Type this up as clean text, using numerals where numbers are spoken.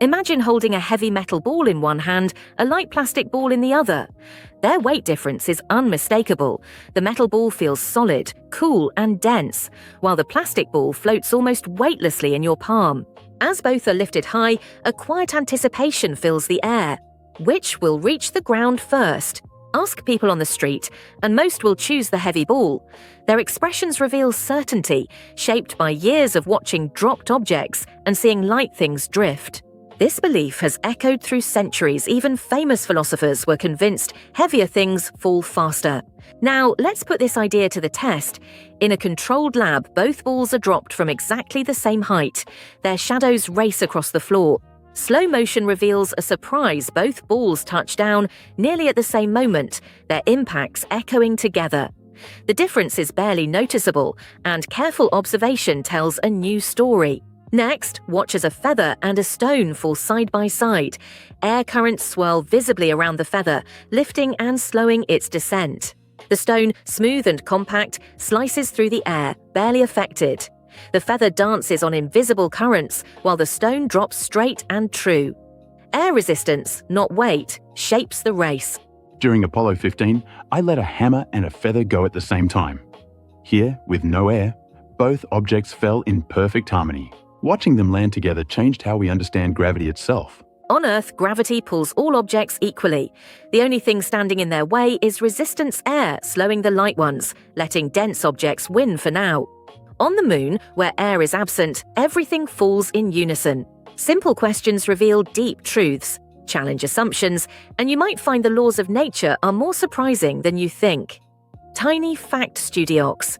Imagine holding a heavy metal ball in one hand, a light plastic ball in the other. Their weight difference is unmistakable. The metal ball feels solid, cool, and dense, while the plastic ball floats almost weightlessly in your palm. As both are lifted high, a quiet anticipation fills the air. Which will reach the ground first? Ask people on the street, and most will choose the heavy ball. Their expressions reveal certainty, shaped by years of watching dropped objects and seeing light things drift. This belief has echoed through centuries. Even famous philosophers were convinced heavier things fall faster. Now, let's put this idea to the test. In a controlled lab, both balls are dropped from exactly the same height. Their shadows race across the floor. Slow motion reveals a surprise. Both balls touch down nearly at the same moment, their impacts echoing together. The difference is barely noticeable, and careful observation tells a new story. Next, watch as a feather and a stone fall side by side. Air currents swirl visibly around the feather, lifting and slowing its descent. The stone, smooth and compact, slices through the air, barely affected. The feather dances on invisible currents, while the stone drops straight and true. Air resistance, not weight, shapes the race. During Apollo 15, I let a hammer and a feather go at the same time. Here, with no air, both objects fell in perfect harmony. Watching them land together changed how we understand gravity itself. On Earth, gravity pulls all objects equally. The only thing standing in their way is resistance air, slowing the light ones, letting dense objects win for now. On the Moon, where air is absent, everything falls in unison. Simple questions reveal deep truths, challenge assumptions, and you might find the laws of nature are more surprising than you think. Tiny fact, Studiox.